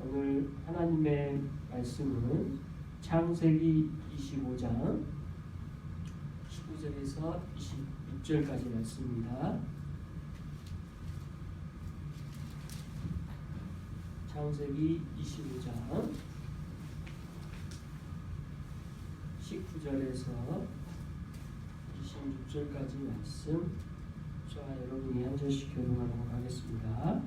오늘 하나님의 말씀은 창세기 25장 19절에서 26절까지 말씀입니다. 창세기 25장 19절에서 26절까지 말씀. 자, 여러분이 한 절씩 교독하도록 하겠습니다.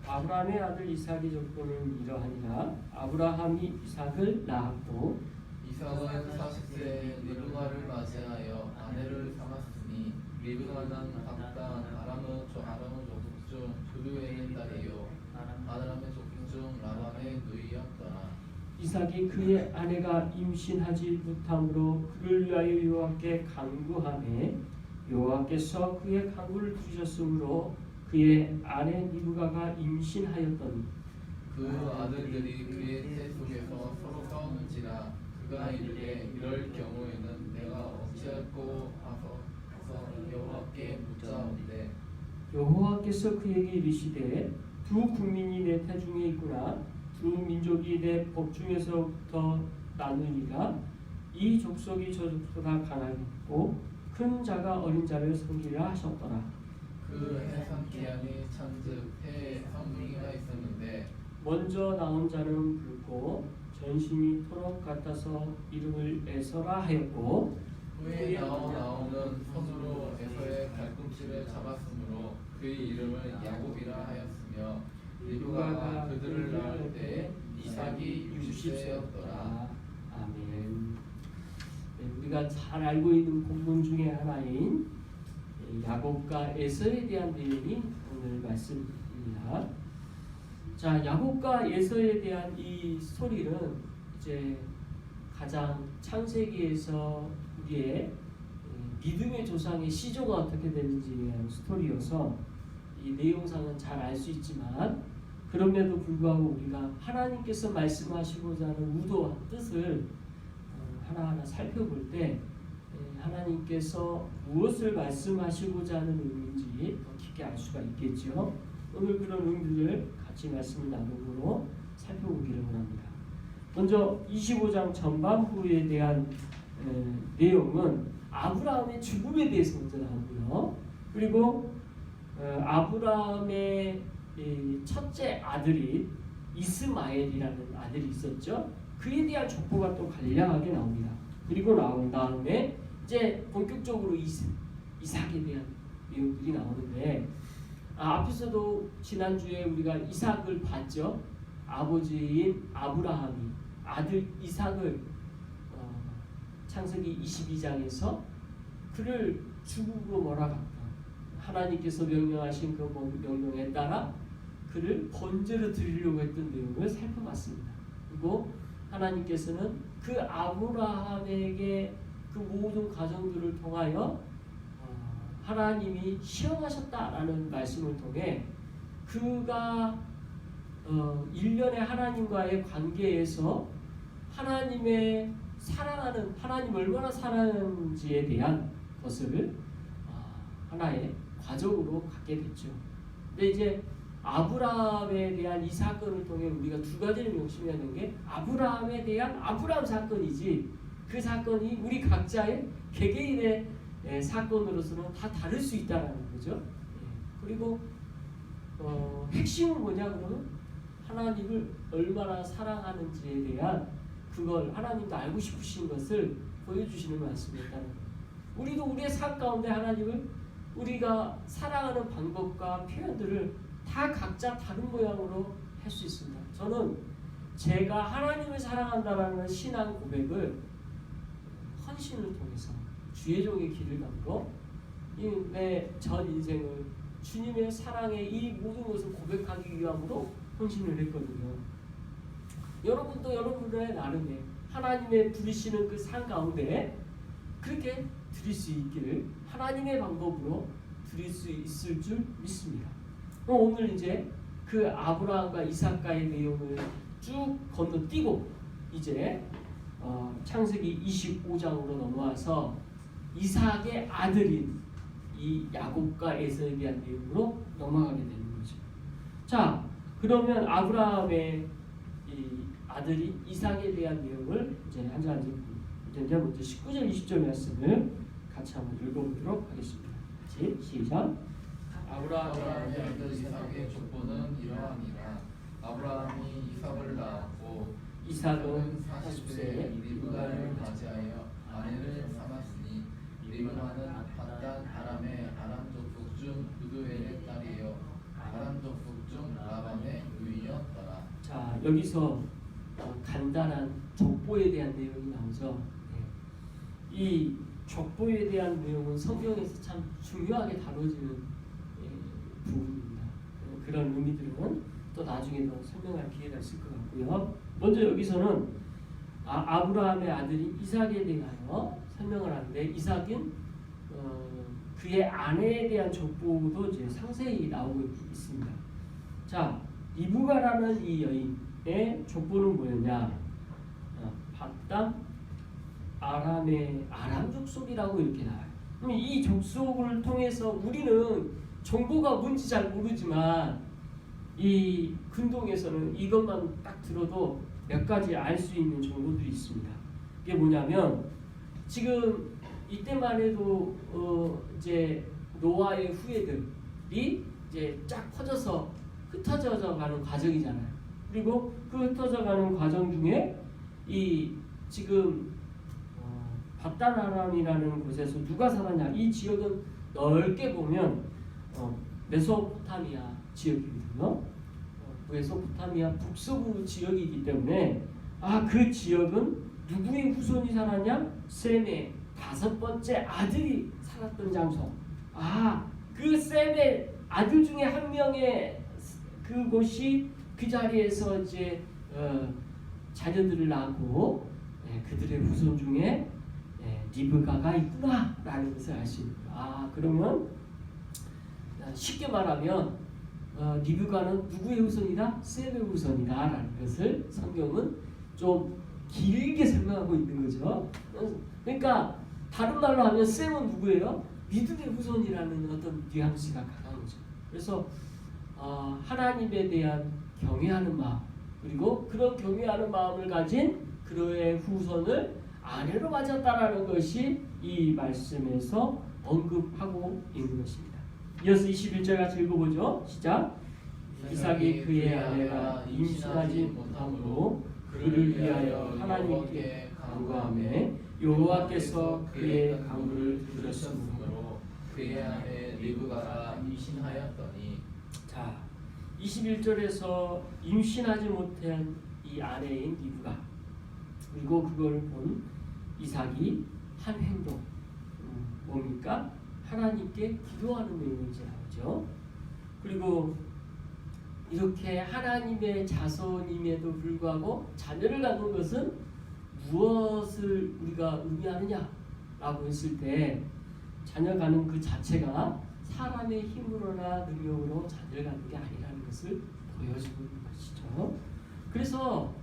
아브라함의 아들 이삭의 조건은 이러하니라. 아브라함이 이삭을 낳았고 이삭은 40세에 리브가를 맞이하여 아내를 삼았으니 리브가는 각당 아람은 족속 중 두루웨의 딸이요 아람의 족속 중 라반의 누이였더라. 이삭이 그의 아내가 임신하지 못함으로 그를 위하여 여호와께 간구하매 여호와께서 그의 간구를 들으셨으므로 그의 아내 리브가가 임신하였더니 그 아들들이 그의 태 속에서 서로 싸우는지라 그가 이르되 이럴 경우에는 내가 어찌할꼬 하서 여호와께 묻자오되 여호와께서 그에게 이르시되 두 국민이 내 태중에 있구나. 두 민족이 내 법중에서부터 나누니라. 이 족속이 저 족속보다 강하겠고 큰 자가 어린 자를 섬기라 하셨더라. 그 해산 기한이 찬즉 해에 3분기가 있었는데 먼저 나온 자는 붉고 전심이 토록 같아서 이름을 에서라 하였고 후에 나오는 손으로 에서의 발꿈치를 잡았으므로 그의 이름을 야곱이라 하였으며 리브가가 그들을 낳을 때 이삭이 60세였더라. 아멘. 우리가 잘 알고 있는 본문 중에 하나인 야곱과 에서에 대한 내용이 오늘 말씀입니다. 자, 야곱과 에서에 대한 이 스토리는 이제 가장 창세기에서 우리의 믿음의 조상의 시조가 어떻게 되는지에 대한 스토리여서 이 내용상은 잘 알 수 있지만 그럼에도 불구하고 우리가 하나님께서 말씀하시고자 하는 의도와 뜻을 하나하나 살펴볼 때 하나님께서 무엇을 말씀하시고자 하는 의미인지 더 깊게 알 수가 있겠죠. 오늘 그런 의미를 같이 말씀을 나누므로 살펴보기를 원합니다. 먼저 25장 전반부에 대한 내용은 아브라함의 죽음에 대해서 먼저 나오고요. 그리고 아브라함의 첫째 아들이 이스마엘이라는 아들이 있었죠. 그에 대한 족보가 또 간략하게 나옵니다. 그리고 나온 다음에 이제 본격적으로 이삭에 대한 내용들이 나오는데 앞에서도 지난주에 우리가 이삭을 봤죠. 아버지인 아브라함이 아들 이삭을 창세기 22장에서 그를 죽음으로 몰아갔다. 하나님께서 명령하신 그 명령에 따라 그를 번제로 드리려고 했던 내용을 살펴봤습니다. 그리고 하나님께서는 그 아브라함에게 그 모든 과정들을 통하여 하나님이 시험하셨다라는 말씀을 통해 그가 일련의 하나님과의 관계에서 하나님의 사랑하는 하나님 얼마나 사랑하는지에 대한 것을 하나의 과정으로 갖게 됐죠. 근데 이제 아브라함에 대한 이 사건을 통해 우리가 두 가지를 명심해야 하는 게 아브라함에 대한 아브라함 사건이지 그 사건이 우리 각자의 개개인의 사건으로서는 다 다를 수 있다는 거죠. 그리고 핵심은 뭐냐 그러면 하나님을 얼마나 사랑하는지에 대한 그걸 하나님도 알고 싶으신 것을 보여주시는 말씀이었다는 거예요. 우리도 우리의 삶 가운데 하나님을 우리가 사랑하는 방법과 표현들을 다 각자 다른 모양으로 할 수 있습니다. 저는 제가 하나님을 사랑한다라는 신앙 고백을 헌신을 통해서 주의 종의 길을 담고 내 전 인생을 주님의 사랑의 이 모든 것을 고백하기 위함으로 헌신을 했거든요. 여러분도 여러분의 나름의 하나님의 부르시는 그 삶 가운데 그렇게 드릴 수 있기를 하나님의 방법으로 드릴 수 있을 줄 믿습니다. 오늘 이제 그 아브라함과 이삭과의 내용을 쭉 건너뛰고 이제 창세기 25장으로 넘어와서 이삭의 아들인 이 야곱과 에서에 대한 내용으로 넘어가게 되는 거죠. 자, 그러면 아브라함의 이 아들이 이삭에 대한 내용을 이제 한 장 먼저 19절 20절 말씀을 같이 한번 읽어보도록 하겠습니다. 같이 시작. 아브라함의 아들 이삭의 족보는 이러하니라. 아브라함이 이삭을 낳았고 이삭은 40세에 리브가를 맞이하여 아내를 삼았으니 리브가는 paddan 아람의 아람 족속 중 부두엘의 딸이요 아람 족속 중 라반의 누이였더라. 자, 여기서 간단한 족보에 대한 내용이 나오죠. 네. 이 족보에 대한 내용은 성경에서 참 중요하게 다뤄지는 부분입니다. 그런 의미들은 또 나중에 더 설명할 기회가 있을 것 같고요. 먼저 여기서는 아브라함의 아들이 이삭에 대하여 설명을 하는데 이삭은 그의 아내에 대한 족보도 이제 상세히 나오고 있습니다. 자, 리브가라는 이 여인의 족보는 뭐였냐? paddan 아람의 아람 족속이라고 이렇게 나와요. 그럼 이 족속을 통해서 우리는 정보가 뭔지 잘 모르지만 이 근동에서는 이것만 딱 들어도 몇 가지 알 수 있는 정보들이 있습니다. 이게 뭐냐면 지금 이때만 해도 이제 노아의 후예들이 이제 쫙 퍼져서 흩어져 가는 과정이잖아요. 그리고 그 흩어져 가는 과정 중에 이 지금 paddan 아람이라는 곳에서 누가 살았냐? 이 지역은 넓게 보면 메소포타미아 지역이거든요. 메소포타미아 북서부 지역이기 때문에 그 지역은 누구의 후손이 살았냐? 셈의 5번째 아들이 살았던 장소. 그 셈의 아들 중에 한 명의 그곳이 그 자리에서 이제 자녀들을 낳고 그들의 후손 중에 리브가가 있구나라는 것을 알 수 있습니다. 그러면 쉽게 말하면 리브가는 누구의 후손이다? 셈의 후손이다라는 것을 성경은 좀 길게 설명하고 있는 거죠. 그러니까 다른 말로 하면 셈은 누구예요? 믿음의 후손이라는 어떤 뉘앙스가 강한 거죠. 그래서 하나님에 대한 경외하는 마음, 그리고 그런 경외하는 마음을 가진 그의 후손을 아내로 맞았다라는 것이 이 말씀에서 언급하고 있는 것입니다. 이어서 21절 같이 읽어보죠. 시작. 이삭이 그의 아내가 임신하지 못함으로 그를 위하여 하나님께 간구하매 여호와께서 그의 간구를 들으셨으므로 그의 아내 리브가가 임신하였더니. 자, 21절에서 임신하지 못한 이 아내인 리브가, 그리고 그걸 본 이삭이 한 행동, 뭡니까? 하나님께 기도하는 내용이 이제 나오죠. 그리고 이렇게 하나님의 자손임에도 불구하고 자녀를 갖는 것은 무엇을 우리가 의미하느냐라고 했을 때, 자녀 가는 그 자체가 사람의 힘으로나 능력으로 자녀를 갖는 게 아니라는 것을 보여주고 있는 것이죠. 그래서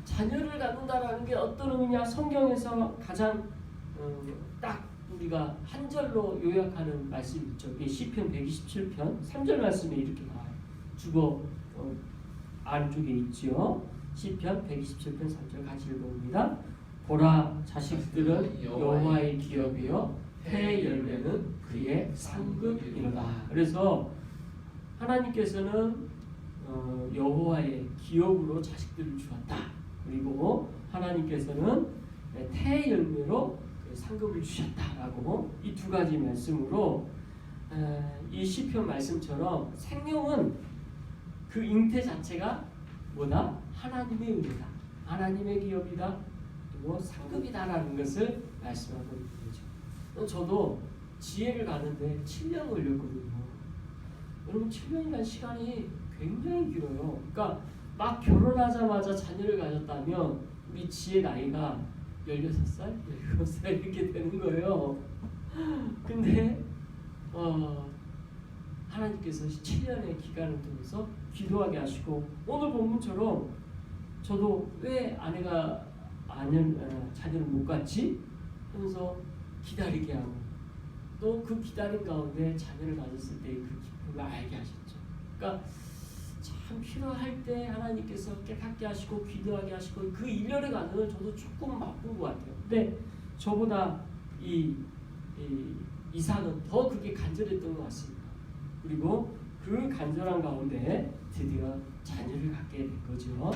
자녀를 갖는다라는 게 어떤 의미냐? 성경에서 가장 딱 우리가 한 절로 요약하는 말씀이 있죠. 이게 시편 127편 3절 말씀에 이렇게 나와요. 주거 안쪽에 있지요. 시편 127편 3절 같이 읽어봅니다. 보라, 자식들은 여호와의 기업이요 해의 열매는 그의 상급이로다. 그래서 하나님께서는 여호와의 기업으로 자식들을 주었다. 그리고 하나님께서는 태의 열매로 상급을 주셨다라고 이 두 가지 말씀으로 이 시편 말씀처럼 생명은 그 잉태 자체가 뭐다? 하나님의 은혜다. 하나님의 기업이다. 그리고 상급이다라는 것을 말씀하고 있는 거죠. 저도 지혜를 가는데 7년 걸렸거든요. 여러분 7년이라는 시간이 굉장히 길어요. 그러니까 막 결혼하자마자 자녀를 가졌다면 우리 지혜 나이가 16살, 17살 이렇게 되는 거예요. 근데 하나님께서 7년의 기간을 통해서 기도하게 하시고, 오늘 본문처럼 저도 왜 아내가 자녀를 못 갖지? 하면서 기다리게 하고, 또 그 기다림 가운데 자녀를 가졌을 때 그 기쁨을 알게 하셨죠. 그러니까 참 필요할 때 하나님께서 깨닫게 하시고 기도하게 하시고 그 일련의 과정을 저도 조금 맛본 것 같아요. 근데 저보다 이삭은 더 그게 간절했던 것 같습니다. 그리고 그 간절한 가운데 드디어 자녀를 갖게 된 거죠.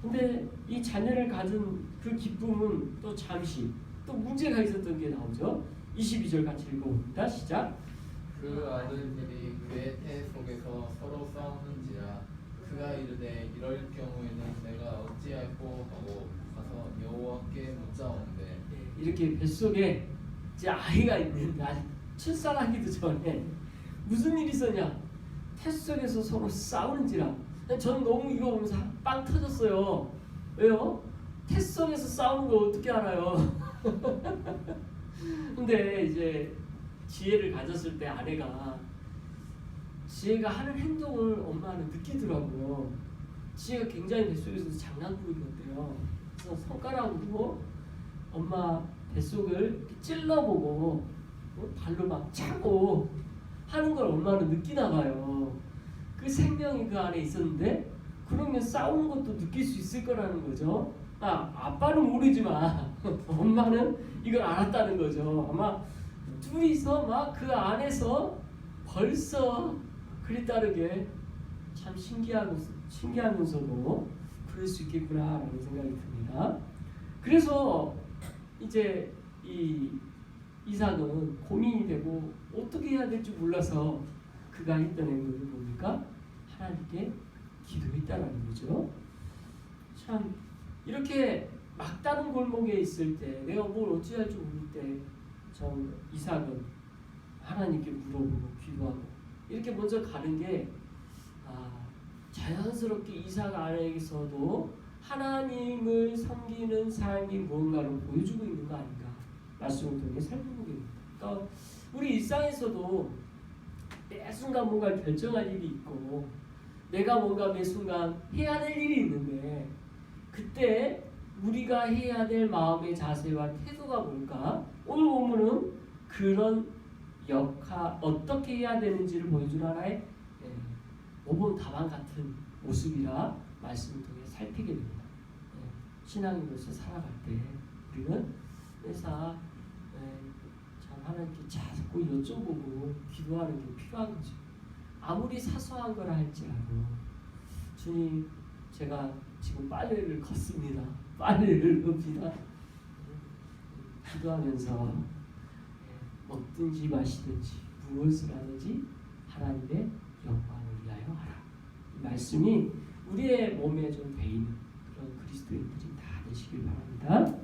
근데 이 자녀를 가진 그 기쁨은 또 잠시 또 문제가 있었던 게 나오죠. 22절 같이 읽어봅니다. 시작. 그 아들들이 그의 태 속에서 서로 싸우는지라 그가 이르되 이럴 경우에는 내가 어찌할꼬 하고 가서 여호와께 묻자온대. 네, 이렇게 뱃속에 이제 아이가 있는데 아직 출산하기도 전에 무슨 일이 있었냐? 태 속에서 서로 싸우는지라. 전 너무 이거 보면서 빵 터졌어요. 왜요? 태 속에서 싸우는 거 어떻게 알아요? 근데 이제 지혜를 가졌을 때 아내가 지혜가 하는 행동을 엄마는 느끼더라고요. 지혜가 굉장히 뱃속에서 장난꾸러기였대요. 그래서 손가락으로 엄마 뱃속을 찔러보고 발로 막 차고 하는 걸 엄마는 느끼나 봐요. 그 생명이 그 안에 있었는데 그러면 싸우는 것도 느낄 수 있을 거라는 거죠. 아빠는 모르지만 엄마는 이걸 알았다는 거죠. 아마 둘이서 막 그 안에서 벌써 그랬다는 게 참 신기하면서도 그럴 수 있겠구나라는 생각이 듭니다. 그래서 이제 이 이삭은 고민이 되고 어떻게 해야 될지 몰라서 그가 했던 행동이 뭡니까? 하나님께 기도했다라는 거죠. 참 이렇게 막다른 골목에 있을 때 내가 뭘 어찌할지 모를 때 전 이삭은 하나님께 물어보고 기도하고 이렇게 먼저 가는 게 자연스럽게 이삭 안에서도 하나님을 섬기는 삶이 무언가를 보여주고 있는 거 아닌가 말씀을 통해 살펴보게 됩니다. 그러니까 우리 일상에서도 매 순간 뭔가 결정할 일이 있고 내가 뭔가 매 순간 해야 될 일이 있는데 그때 우리가 해야 될 마음의 자세와 태도가 뭘까? 오늘 본문은 그런 어떻게 해야 되는지를 보여주는 하나의 모범 답안 같은 모습이라 말씀을 통해 살피게 됩니다. 신앙인으로서 살아갈 때 우리는 매사 참 하나님께 자꾸 여쭤보고 기도하는 게 필요한 거죠. 아무리 사소한 걸 할지라도 주님 제가 지금 빨래를 걷습니다. 빨래를 걷습니다. 기도하면서 먹든지 마시든지 무엇을 하든지 하나님의 영광을 위하여 하라. 이 말씀이 우리의 몸에 좀 배이는 그런 그리스도인들이 다 되시길 바랍니다.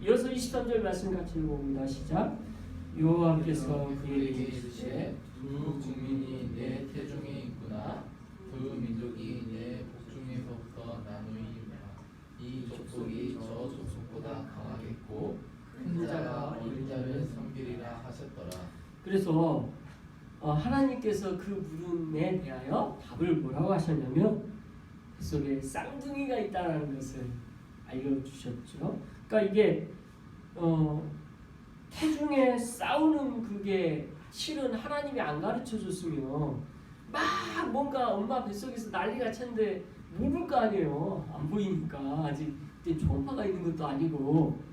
이어서 23절 말씀 같이 읽어봅니다. 시작. 여호와께서 그에게 이르시되 두 국민이 내 태중에 있구나. 두 민족이 내 복중에서부터 나누이리라. 이 족속이 저 족속보다 강하겠고 큰 자가 어린 자를 섬기리라 하셨더라. 그래서 하나님께서 그 물음에 대하여 답을 뭐라고 하셨냐면 그 속에 쌍둥이가 있다는 것을 알려주셨죠. 그러니까 이게 태중에 싸우는 그게 실은 하나님이 안 가르쳐줬으면 막 뭔가 엄마 뱃속에서 난리가 쳤는데 모를 거 아니에요. 안 보이니까 아직 초음파가 있는 것도 아니고.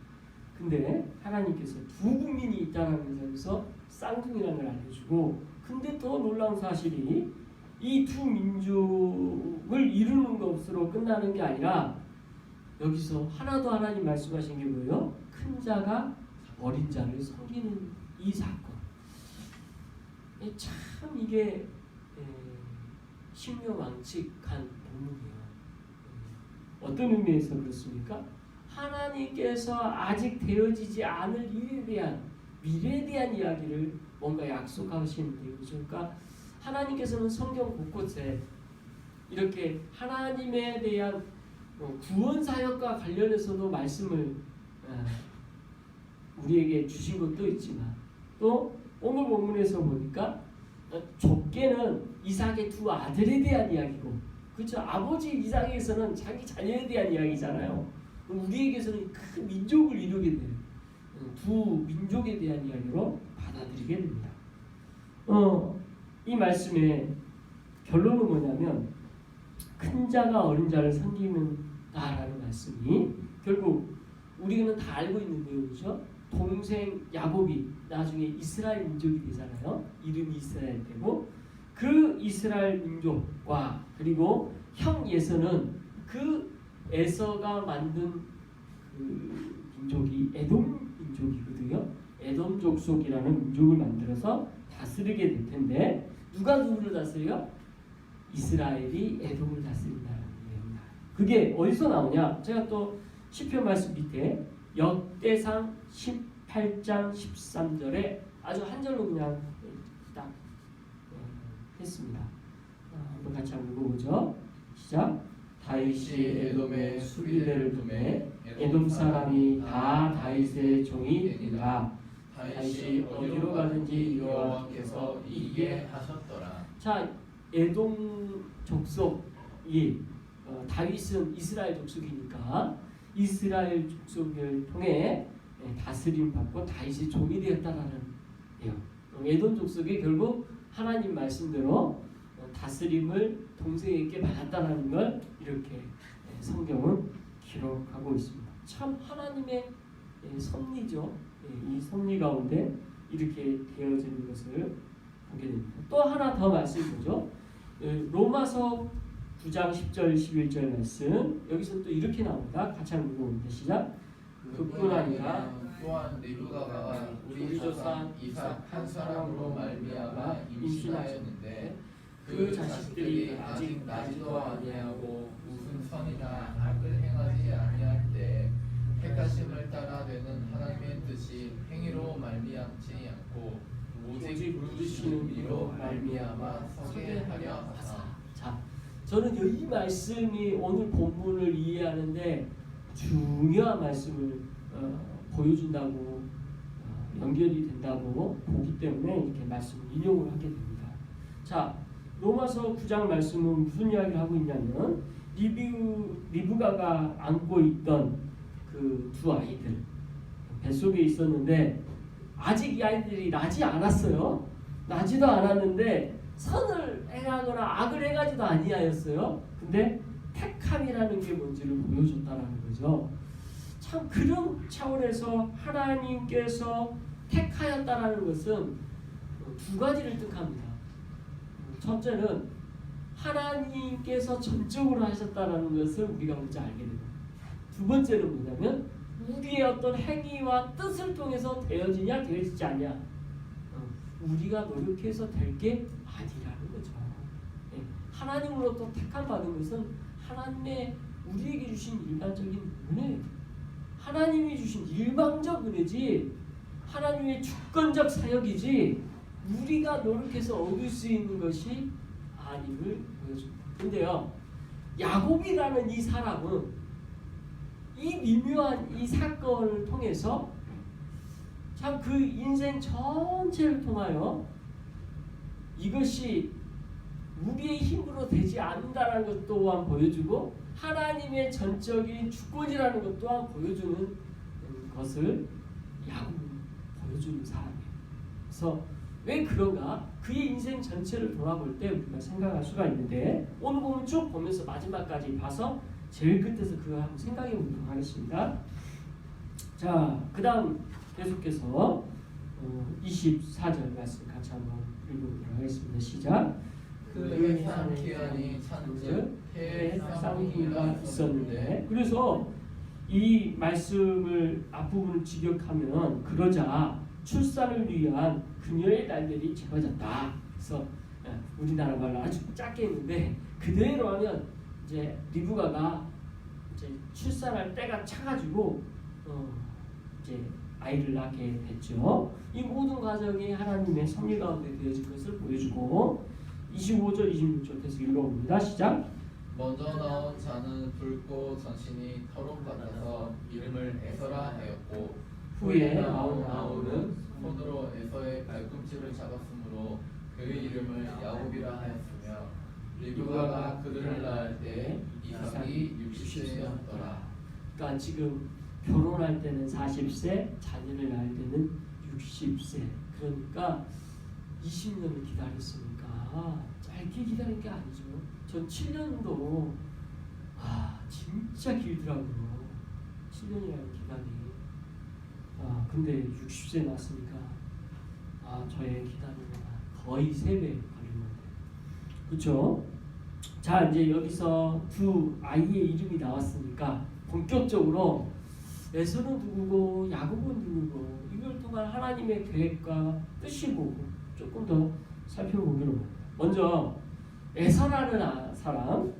근데 하나님께서 두 국민이 있다는 점에서 쌍둥이라는 걸 알려주고, 근데 더 놀라운 사실이 이 두 민족을 이루는 것으로 끝나는 게 아니라 여기서 하나도 하나님 말씀하신 게 뭐예요? 큰 자가 어린 자를 섬기는 이 사건. 참 이게 신묘망측한 본문이에요. 어떤 의미에서 그렇습니까? 하나님께서 아직 되어지지 않을 일에 대한 미래에 대한 이야기를 뭔가 약속하시는데요. 그러니까 하나님께서는 성경 곳곳에 이렇게 하나님에 대한 구원 사역과 관련해서도 말씀을 우리에게 주신 것도 있지만 또 오늘 본문에서 보니까 좁게는 이삭의 두 아들에 대한 이야기고, 그렇죠? 아버지 이삭에게서는 자기 자녀에 대한 이야기잖아요. 우리에게서는 큰 민족을 이루게 되는 두 민족에 대한 이야기로 받아들이게 됩니다. 이 말씀의 결론은 뭐냐면 어린 자가 어린 자를 섬기는다라는 말씀이 결국 우리는 다 알고 있는 내용이죠. 동생 야곱이 나중에 이스라엘 민족이 되잖아요. 이름이 이스라엘 되고 그 이스라엘 민족과 그리고 형 예서는 그 에서가 만든 그 민족이 에돔 민족이거든요. 에돔 족속이라는 민족을 만들어서 다스리게 될 텐데 누가 누구를 다스려요? 이스라엘이 에돔을 다스린다는 내용이다. 그게 어디서 나오냐? 제가 또 시편 말씀 밑에 역대상 18장 13절에 아주 한 절로 그냥 딱 했습니다. 한번 같이 한번 읽어보죠. 시작. 다윗이 에돔의 수비대를 두매 에돔 사람이 다 다윗의 종이 되니라. 다윗이 어디로 가든지 여호와께서 이기게 하셨더라. 자, 에돔 족속이 다윗은 이스라엘 족속이니까 이스라엘 족속을 통해 다스림 받고 다윗이 종이 되었다라는 내용. 에돔 족속이 결국 하나님 말씀대로 다스림을 동생에게 받았다라는 걸 이렇게 성경은 기록하고 있습니다. 참 하나님의 섭리죠. 이 섭리 가운데 이렇게 되어지는 것을 보게 됩니다. 또 하나 더 말씀 보죠. 로마서 9장 10절 11절 말씀 여기서 또 이렇게 나옵니다. 같이 한번 읽어봅니다. 시작. 그뿐 아니라 또한 리브가가 우리 조상 이삭 한 사람으로 말미암아 임신하였는데 그 자식들이 아직 나지도 아니하고 무슨 선이나 악을 행하지 아니할 때 택하심을 따라 되는 하나님의 뜻이 행위로 말미암지 않고 오직 부르시는 이로 말미암아 서게 하려 하사. 자, 저는 이 말씀이 오늘 본문을 이해하는데 중요한 말씀을 보여준다고 연결이 된다고 보기 때문에 이렇게 말씀을 인용을 하게 됩니다. 자, 로마서 9장 말씀은 무슨 이야기를 하고 있냐면 리브가가 안고 있던 그 두 아이들 뱃속에 있었는데 아직 이 아이들이 나지 않았어요. 나지도 않았는데 선을 행하거나 악을 행하지도 아니하였어요. 근데 택함이라는 게 뭔지를 보여줬다라는 거죠. 참 그런 차원에서 하나님께서 택하였다라는 것은 두 가지를 뜻합니다. 첫째는 하나님께서 전적으로 하셨다라는 것을 우리가 먼저 알게 됩니다. 두 번째는 뭐냐면 우리의 어떤 행위와 뜻을 통해서 되어지냐 되어지지 않냐 우리가 노력해서 될 게 아니라는 거죠. 하나님으로부터 택함 받은 것은 하나님의 우리에게 주신 일반적인 은혜, 하나님이 주신 일방적 은혜지 하나님의 주권적 사역이지 우리가 노력해서 얻을 수 있는 것이 아님을 보여줍니다. 근데요, 야곱이라는 이 사람은 이 미묘한 이 사건을 통해서 참 그 인생 전체를 통하여 이것이 우리의 힘으로 되지 않는다는 것 또한 보여주고 하나님의 전적인 주권이라는 것 또한 보여주는 것을 야곱은 보여주는 사람이에요. 그래서 왜 그런가? 그의 인생 전체를 돌아볼 때 우리가 생각할 수가 있는데 오늘 보면 쭉 보면서 마지막까지 봐서 제일 끝에서 그거 한번 생각해 보도록 하겠습니다. 자, 그 다음 계속해서 24절 말씀 같이 한번 읽어보도록 하겠습니다. 시작. 그의 산기한이 찬즉 해에 쌍둥이가 있었는데 그래서 이 말씀을 앞부분을 직역하면 그러자 출산을 위한 그녀의 날들이 채워졌다. 그래서 우리나라 말로 아주 짧게 했는데 그대로 하면 이제 리브가가 이제 출산할 때가 차가지고 이제 아이를 낳게 됐죠. 이 모든 과정이 하나님의 섭리 가운데 되어진 것을 보여주고 25절 26절 계속 읽어봅니다. 시작. 먼저 나온 자는 붉고 전신이 털옷 같아서 이름을 에서라 하였고 후에 나온 아우는 아우는 손으로 에서의 발꿈치를 잡았으므로 그의 이름을 야곱이라 하였으며 리브가가 그들을 낳을 때 이삭이 60세였더라. 그러니까 지금 결혼할 때는 40세, 자녀를 낳을 때는 60세. 그러니까 20년을 기다렸으니까 짧게 기다린 게 아니죠. 전 7년도 진짜 길더라고요. 7년이라는 기간이. 근데 60세 났으니까 저의 기간은 거의 3배 걸리는데, 그렇죠? 자, 이제 여기서 두 아이의 이름이 나왔으니까 본격적으로 에서는 누구고 야곱은 누구고 이걸 통한 하나님의 계획과 뜻이 보고 조금 더 살펴보기로 합니다. 먼저 에서라는 사람,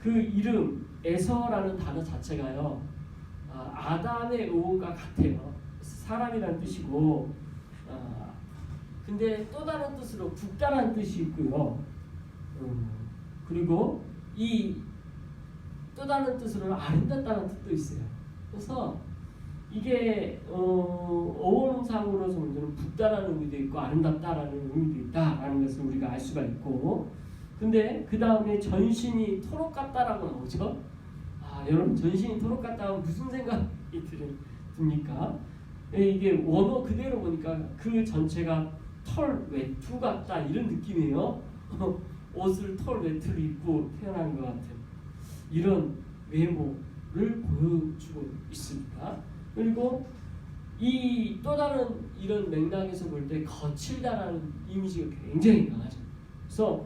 그 이름 에서라는 단어 자체가요, 아담의 어가 같아요. 사람이라는 뜻이고, 근데 또 다른 뜻으로 굵다라는 뜻이 있고요. 그리고 이 또 다른 뜻으로 아름답다는 뜻도 있어요. 그래서 이게 어원상으로서 문제는 굵다라는 의미도 있고 아름답다라는 의미도 있다라는 것을 우리가 알 수가 있고, 근데 그 다음에 전신이 토록 같다라고 나오죠. 여러분, 전신이 토록 같다 하면 무슨 생각이 듭니까? 이게 원어 그대로 보니까 그 전체가 털 외투 같다 이런 느낌이에요. 옷을 털 외투를 입고 태어난 것 같은 이런 외모를 보여주고 있습니다. 그리고 이 또 다른 이런 맥락에서 볼 때 거칠다라는 이미지가 굉장히 강하죠. 그래서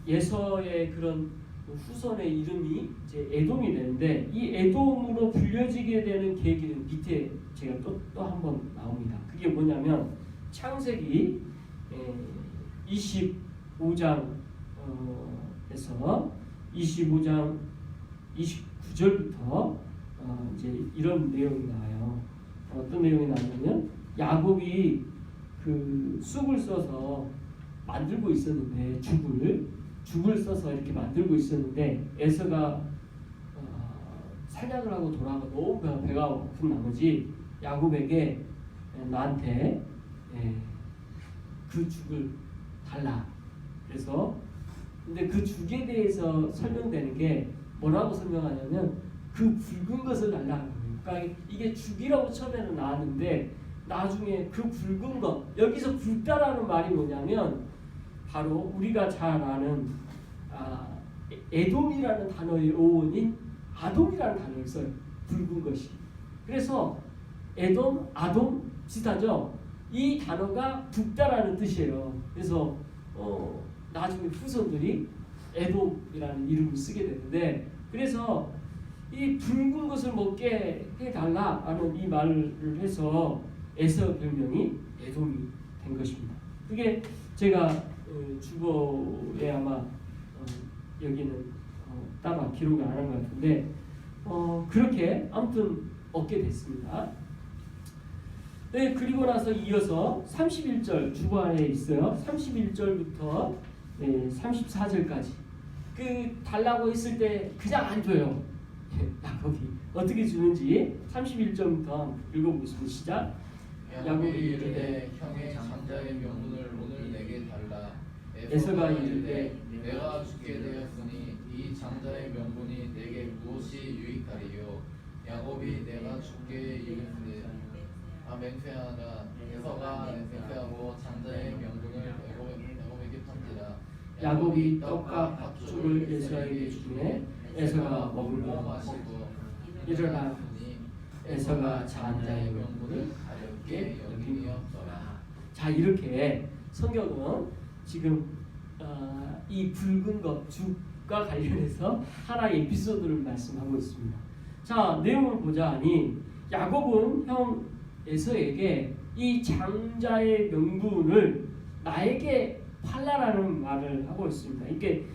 예서의 그런 후손의 이름이 이제 에돔이 되는데, 이 에돔으로 불려지게 되는 계기는 밑에 제가 또 한 번 나옵니다. 그게 뭐냐면 창세기 25장에서 25장 29절부터 이제 이런 내용이 나와요. 어떤 내용이 나오냐면 야곱이 그 쑥을 써서 만들고 있었는데, 죽을 써서 이렇게 만들고 있었는데 에서가 사냥을 하고 돌아가 너무 배가 고픈 나머지 야곱에게 나한테 그 죽을 달라. 그래서 근데 그 죽에 대해서 설명되는 게 뭐라고 설명하냐면 그 붉은 것을 달라는 거예요. 그러니까 이게 죽이라고 처음에는 나왔는데 나중에 그 붉은 것, 여기서 붉다라는 말이 뭐냐면 바로 우리가 잘 아는 에돔이라는 단어의 어원인 아돔이라는 단어를 써요. 붉은 것이. 그래서 에돔, 아돔 비슷하죠? 이 단어가 붉다라는 뜻이에요. 그래서 나중에 후손들이 에돔이라는 이름을 쓰게 되는데, 그래서 이 붉은 것을 먹게 해달라라는 이 말을 해서 에서 별명이 에돔이 된 것입니다. 그게 제가 주보에 아마 여기는 따로 기록을 안 한 것 같은데 그렇게 아무튼 얻게 됐습니다. 네, 그리고 나서 이어서 31절 주보 안에 있어요. 31절부터 34절까지 그 달라고 했을 때 그냥 안 줘요. 야곱이 어떻게 주는지 31절부터 읽어보겠습니다. 시작. 야곱이 이르되 형의 장자의 명분을 오늘 내게 달라. 에서가 이르되 내가 죽게 되었으니 이 장자의 명분이 내게 무엇이 유익하리요. 야곱이 내가 죽게 이르되 맹세하다. 에서가 맹세하고 장자의 명분을 야곱에게 판지라. 야곱이 떡과 팥죽을 에서에게 주매 에서가 먹으며 마시고 일어나 에서가 장자의 명분을 가볍게 여기었더라. 자, 이렇게 성경은 지금 이 붉은 것 죽과 관련해서 하나의 에피소드를 말씀하고 있습니다. 자, 내용을 보자 하니 야곱은 형 에서에게 이 장자의 명분을 나에게 팔라라는 말을 하고 있습니다. 이게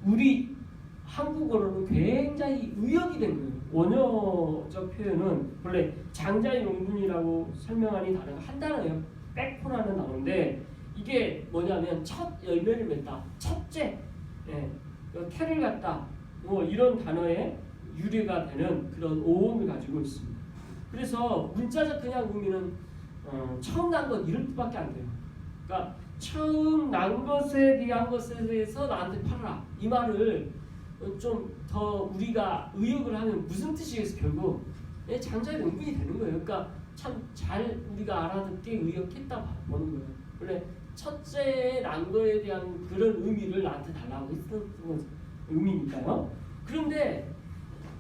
우리 한국어로는 굉장히 의역이 된 거예요. 원어적 표현은 원래 장자의 명분이라고 설명하니 단어가 한 단어예요. 백포라는 단어인데 이게 뭐냐면 첫 열매를 맺다, 첫째, 태를 갖다, 뭐 이런 단어에 유래가 되는 그런 어원을 가지고 있습니다. 그래서 문자적 그냥 의미는 처음 난 것 이런 뜻밖에 안 돼요. 그러니까 처음 난 것에 대한 것에 대해서 나한테 팔아라, 이 말을 좀 더 우리가 의역을 하면 무슨 뜻이겠어? 결국 장자의 명분이 되는 거예요. 그러니까 참 잘 우리가 알아듣게 의역했다 보는 거예요. 원래 첫째 난 거에 대한 그런 의미를 나한테 달라고 했던 거죠. 의미니까요. 그런데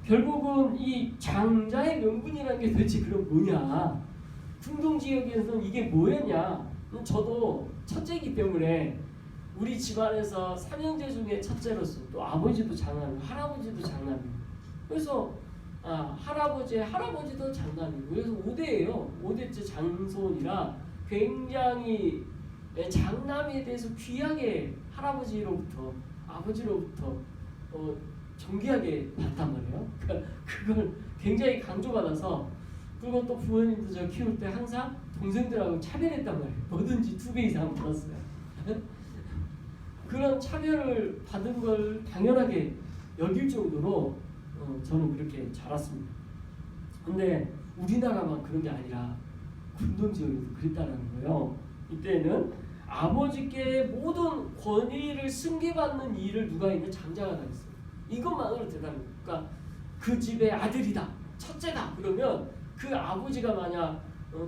결국은 이 장자의 명분이라는 게 도대체 그럼 뭐냐? 중동 지역에서는 이게 뭐였냐? 저도 첫째이기 때문에 우리 집안에서 삼형제 중에 첫째로서 또 아버지도 장남이고 할아버지도 장남이고 그래서 할아버지도 장남이고 그래서 5대예요. 5대째 장손이라 굉장히 장남에 대해서 귀하게 할아버지로부터 아버지로부터 정귀하게 봤단 말이에요. 그걸 굉장히 강조받아서 그리고 또 부모님도 저 키울 때 항상 동생들하고 차별했단 말이에요. 뭐든지 2배 이상 받았어요. 그런 차별을 받은 걸 당연하게 여길 정도로 저는 그렇게 자랐습니다. 근데 우리나라만 그런 게 아니라 중동 지역에도 그랬다는 거예요. 이때는 아버지께 모든 권위를 승계받는 일을 누가 있는 장자가 다 있어요. 이것만으로 대단합니다. 그러니까 그 집의 아들이다, 첫째다 그러면 그 아버지가 만약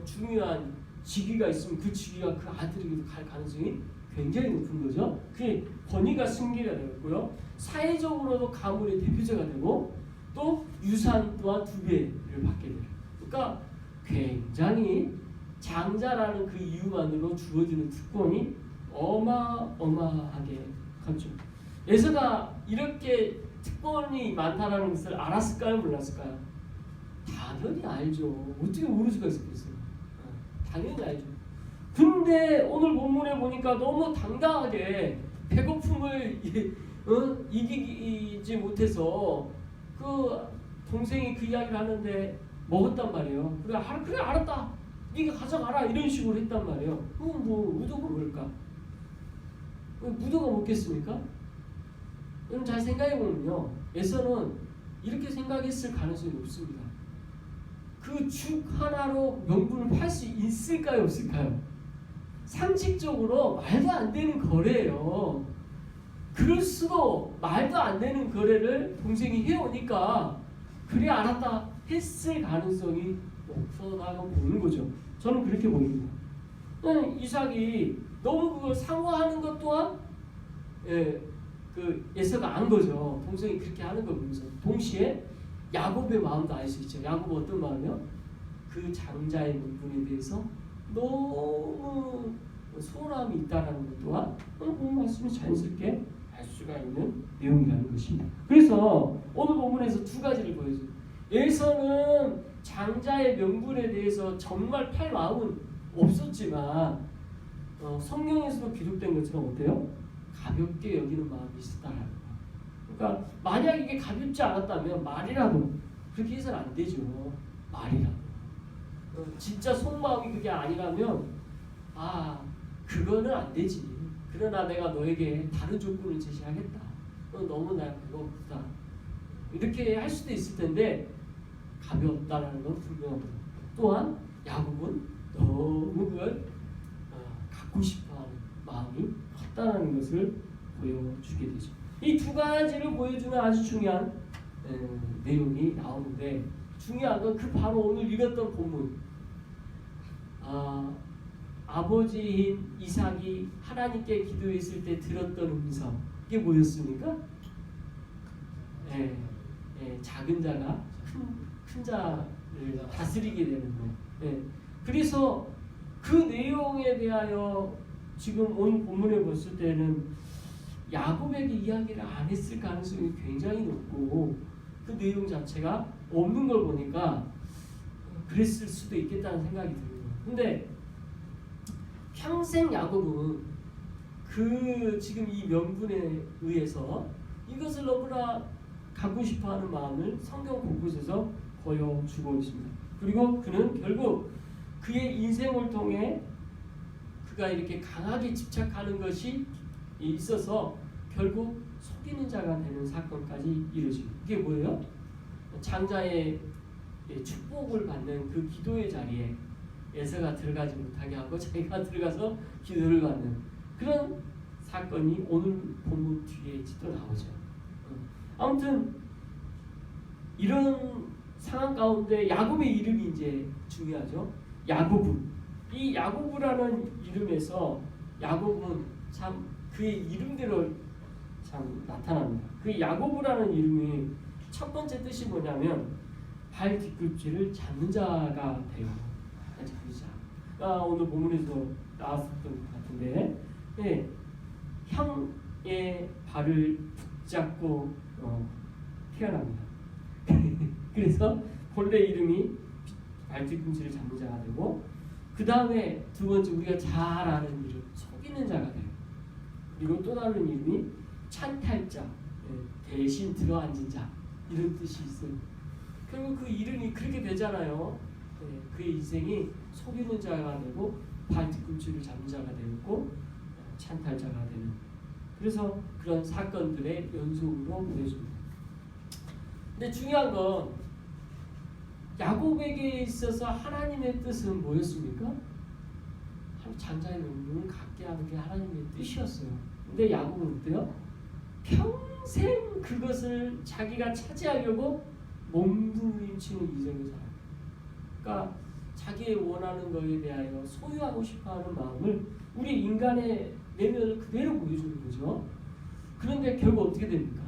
중요한 직위가 있으면 그 직위가 그 아들에게도 갈 가능성이 굉장히 높은 거죠. 그게 권위가 승계가 되었고요. 사회적으로도 가문의 대표자가 되고 또 유산 또한 2배를 받게 돼요. 그러니까 굉장히 장자라는 그 이유만으로 주어지는 특권이 어마어마하게 컸죠. 에서가 이렇게 특권이 많다는 것을 알았을까요? 몰랐을까요? 당연히 알죠. 어떻게 모를 수가 있었겠어요? 당연히 알죠. 근데 오늘 본문에 보니까 너무 당당하게 배고픔을 이기지 못해서 그 동생이 그 이야기를 하는데 먹었단 말이에요. 그래 알았다. 네가 가져가라 이런 식으로 했단 말이에요. 그럼 뭐 무도가 뭘까? 무도가 먹겠습니까? 여러분 잘 생각해 보면요, 에서는 이렇게 생각했을 가능성이 높습니다. 그 죽 하나로 명분을 팔 수 있을까요, 없을까요? 상식적으로 말도 안 되는 거래예요. 그럴 수도 말도 안 되는 거래를 동생이 해오니까 그래 알았다 했을 가능성이 높다고 보는 거죠. 저는 그렇게 보입니다. 이삭이 너무 그걸 사모하는 것 또한 그 에서가 안 거죠. 동생이 그렇게 하는 걸 보면서 동시에 야곱의 마음도 알 수 있죠. 야곱 어떤 마음이요? 그 장자의 명분에 대해서 너무 소홀함이 있다라는 것 또한 본 말씀이 자연스럽게 알 수가 있는 내용이라는 것입니다. 그래서 오늘 본문에서 2가지를 보여줘요. 에서는 장자의 명분에 대해서 정말 팔 마음은 없었지만 성경에서도 기록된 것처럼 어때요? 가볍게 여기는 마음이 있었다라는 거예요. 그러니까 만약 이게 가볍지 않았다면 말이라도 그렇게 해서는 안 되죠. 말이라도 진짜 속마음이 그게 아니라면 그거는 안 되지. 그러나 내가 너에게 다른 조건을 제시하겠다. 너무 나 배고프다. 이렇게 할 수도 있을 텐데 가볍다라는 건 분명합니다. 또한 야곱은 너무 그걸 갖고 싶어하는 마음이 컸다는 것을 보여주게 되죠. 이 2가지를 보여주는 아주 중요한 내용이 나오는데 중요한 건 그 바로 오늘 읽었던 본문 아버지인 이삭이 하나님께 기도했을 때 들었던 음성 이게 뭐였습니까? 작은 자가 큰 자를 다스리게 되는 거. 그래서 그 내용에 대하여 지금 오늘 본문에 봤을 때는 야곱에게 이야기를 안 했을 가능성이 굉장히 높고 그 내용 자체가 없는 걸 보니까 그랬을 수도 있겠다는 생각이 들어요. 근데 평생 야곱은 그 지금 이 명분에 의해서 이것을 너무나 갖고 싶어하는 마음을 성경 곳곳에서 보여주고 있습니다. 그리고 그는 결국 그의 인생을 통해 그가 이렇게 강하게 집착하는 것이 있어서 결국 속이는 자가 되는 사건까지 이루어집니다. 이게 뭐예요? 장자의 축복을 받는 그 기도의 자리에 에서가 들어가지 못하게 하고 자기가 들어가서 기도를 받는 그런 사건이 오늘 본문 뒤에 또 나오죠. 아무튼 이런 상황 가운데 야곱의 이름이 이제 중요하죠. 야고브. 이 야고브라는 이름에서 야곱은 참 그의 이름대로 참 참 나타납니다. 그 야고보라는 이름이 첫 번째 뜻이 뭐냐면 발 뒤꿈치를 잡는 자가 돼요. 잡는 자. 오늘 본문에서 나왔었던 것 같은데, 네, 형의 발을 붙잡고 태어납니다. 그래서 본래 이름이 발 뒤꿈치를 잡는 자가 되고, 그 다음에 두 번째 우리가 잘 아는 이름 속이는 자가 돼요. 그리고 또 다른 이름이 찬탈자, 대신 들어앉은 자, 이런 뜻이 있어요. 결국 그 이름이 그렇게 되잖아요. 그의 인생이 속이는 자가 되고 발 뒤꿈치를 잡는 자가 되고 찬탈자가 되는, 그래서 그런 사건들의 연속으로 보여줍니다. 근데 중요한 건 야곱에게 있어서 하나님의 뜻은 뭐였습니까? 장자의 명분을 갖게 하는 게 하나님의 뜻이었어요. 근데 야곱은 어때요? 평생 그것을 자기가 차지하려고 몸부림치는 인생을 살아요. 그러니까 자기의 원하는 것에 대하여 소유하고 싶어하는 마음을 우리 인간의 내면을 그대로 보여주는 거죠. 그런데 결국 어떻게 됩니까?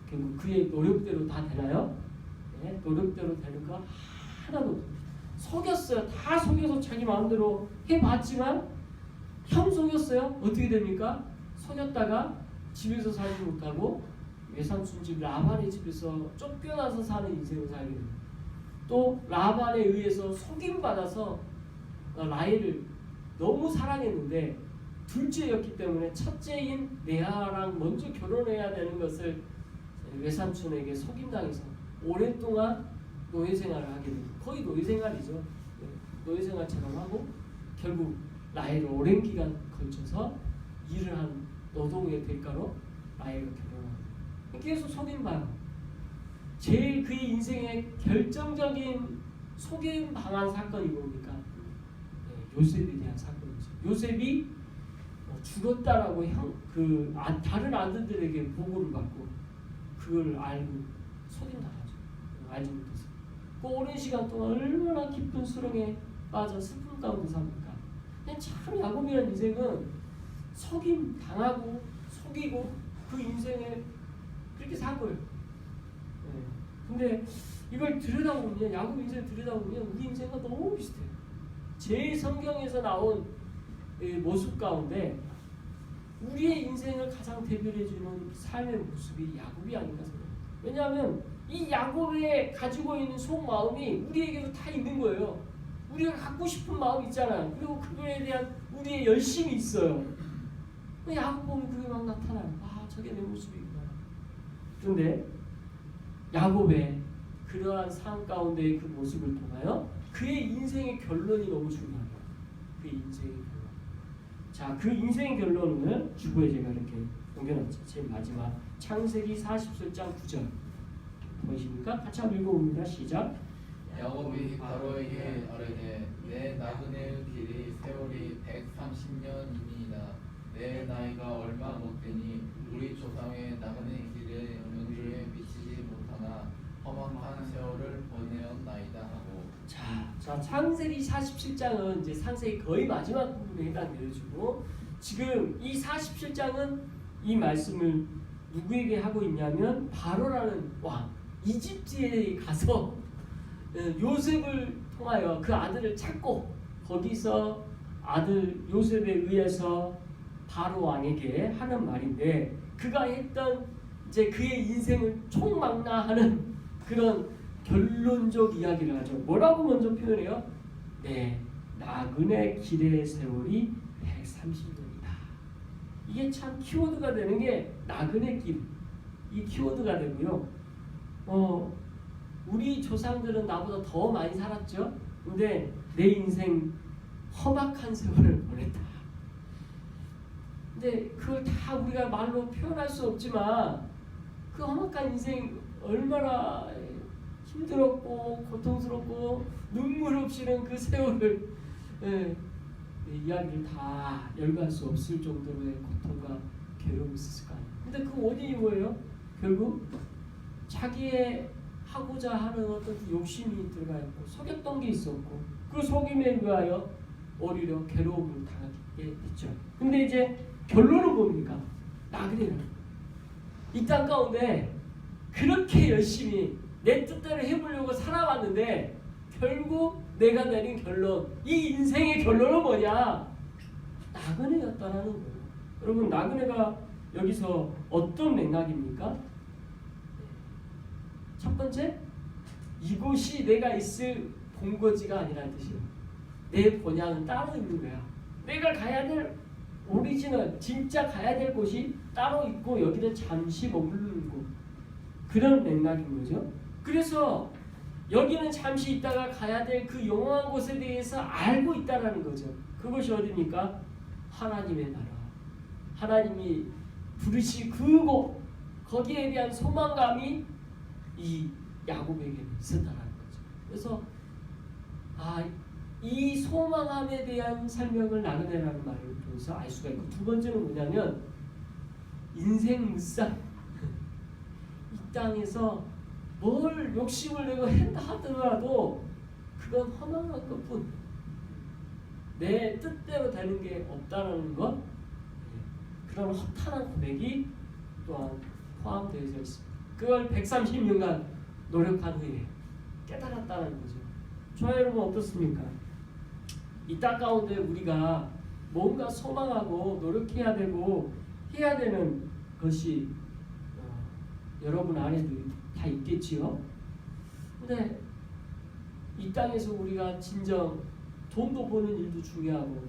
결국 그의 노력대로 다 되나요? 네, 노력대로 되는 거 하나도 없어요. 속였어요. 다 속여서 자기 마음대로 해봤지만 형 속였어요. 어떻게 됩니까? 속였다가 집에서 살지 못하고 외삼촌 집 라반의 집에서 쫓겨나서 사는 인생을 살게 됩니다. 또 라반에 의해서 속임받아서 라헬을 너무 사랑했는데 둘째였기 때문에 첫째인 레아랑 먼저 결혼해야 되는 것을 외삼촌에게 속임당해서 오랫동안 노예생활을 하게 됩니다. 거의 노예생활이죠. 노예생활처럼 하고 결국 라헬을 오랜 기간 걸쳐서 일을 한 노동의 대가로 라헬과 결혼합니다. 계속 속임봐요. 제일 그의 인생의 결정적인 속임당한 사건이 뭡니까? 요셉에 대한 사건이죠. 요셉이 죽었다라고 다른 아들들에게 보고를 받고 그걸 알고 속임당하죠. 알지 못해서. 그 오랜 시간 동안 얼마나 깊은 수렁에 빠져 슬픔 가운데 삽니까? 참 야곱이라는 인생은 속임 당하고 속이고 그 인생에 그렇게 산 거예요. 근데 이걸 들여다보면 야곱 인생을 들여다보면 우리 인생과 너무 비슷해요. 제일 성경에서 나온 모습 가운데 우리의 인생을 가장 대변해주는 삶의 모습이 야곱이 아닌가 생각합니다. 왜냐하면 이 야곱에 가지고 있는 속마음이 우리에게도 다 있는 거예요. 우리가 갖고 싶은 마음이 있잖아요. 그리고 그거에 대한 우리의 열심이 있어요. 야곱 보면 그게 막 나타나요. 저게 내 모습이구나. 그런데 야곱의 그러한 삶 가운데의 그 모습을 통하여 그의 인생의 결론이 너무 중요해요. 그의 인생의 결론. 자, 그 인생의 결론을 주보에 제가 이렇게 옮겨놨죠. 제일 마지막 창세기 40장 9절 보이십니까? 같이 한번 읽어봅니다. 시작. 야곱이 바로에게 아뢰되 내 나그네의 길이 세월이 130년이니이다. 내 나이가 얼마 못되니 우리 조상의 나그네 길에 명주에 미치지 못하나 험악한 세월을 보내었나이다 하고. 자 창세기 47장은 이제 창세기 거의 마지막 부분에 해당되어지고 지금 이 47장은 이 말씀을 누구에게 하고 있냐면 바로라는 왕 이집트에 가서 요셉을 통하여 그 아들을 찾고 거기서 아들 요셉에 의해서 바로 왕에게 하는 말인데 그가 했던 이제 그의 인생을 총망라하는 그런 결론적 이야기를 하죠. 뭐라고 먼저 표현해요? 네, 나그네 길의 세월이 130년이다. 이게 참 키워드가 되는 게 나그네 길. 이 키워드가 되고요. 우리 조상들은 나보다 더 많이 살았죠. 근데 내 인생 험악한 세월을 보냈다. 근데 그걸 다 우리가 말로 표현할 수 없지만 그 험악한 인생 얼마나 힘들었고 고통스럽고 눈물 없이는 그 세월을 이야기를 다 열갈 수 없을 정도로의 고통과 괴로움이 있었을 거 아니에요. 근데 그 원인이 뭐예요? 결국 자기의 하고자 하는 어떤 욕심이 들어가 있고 속였던 게 있었고 그 속임에 의하여 오히려 괴로움을 당하게 됐죠. 근데 이제 결론은 뭡니까? 나그네라. 이 땅 가운데 그렇게 열심히 내 뜻대로 해보려고 살아왔는데 결국 내가 내린 결론, 이 인생의 결론은 뭐냐? 나그네였다라는 거예요. 여러분, 나그네가 여기서 어떤 맥락입니까? 첫 번째, 이곳이 내가 있을 본거지가 아니라는 뜻이에요. 내 본향은 따로 있는 거야. 내가 가야 될 오리지널, 진짜 가야 될 곳이 따로 있고 여기는 잠시 머무르는 곳. 그런 맥락인 거죠. 그래서 여기는 잠시 있다가 가야 될 그 영원한 곳에 대해서 알고 있다라는 거죠. 그것이 어디입니까? 하나님의 나라. 하나님이 부르시 그곳, 거기에 대한 소망감이 이 야곱에게 있었다라는 거죠. 그래서 이 소망함에 대한 설명을 나그네라는 말을 통해서 알 수가 있고, 두 번째는 뭐냐면 인생 무쌍. 이 땅에서 뭘 욕심을 내고 한다 하더라도 그건 허망한 것뿐, 내 뜻대로 되는 게 없다는 것, 그런 허탄한 고백이 또한 포함되어 있습니다. 그걸 130년간 노력한 후에 깨달았다는 거죠. 저와 여러분 어떻습니까? 이 땅 가운데 우리가 뭔가 소망하고 노력해야 되고 해야 되는 것이 여러분 안에도 다 있겠지요. 근데 이 땅에서 우리가 진정 돈도 버는 일도 중요하고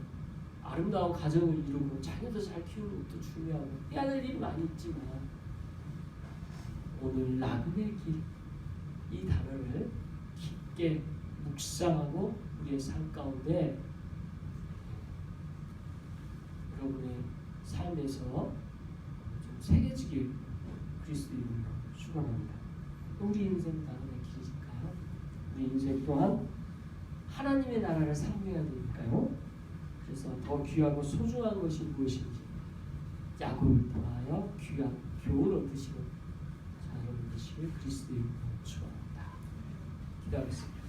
아름다운 가정을 이루고 자녀도 잘 키우는 것도 중요하고 해야 될 일이 많이 있지만, 오늘 나그네 길, 이 단어를 깊게 묵상하고 우리의 삶 가운데 여러분의 삶에서 좀 새겨지길 그리스도 이름으로 축원합니다. 우리 인생 나그네 길일까요? 우리 인생 또한 하나님의 나라를 사모해야 되니까요. 그래서 더 귀하고 소중한 것이 무엇인지 야곱을 통하여 귀한 교훈을 얻으시고 자, 여러분 되시길 그리스도 이름으로 축원합니다. 기도하겠습니다.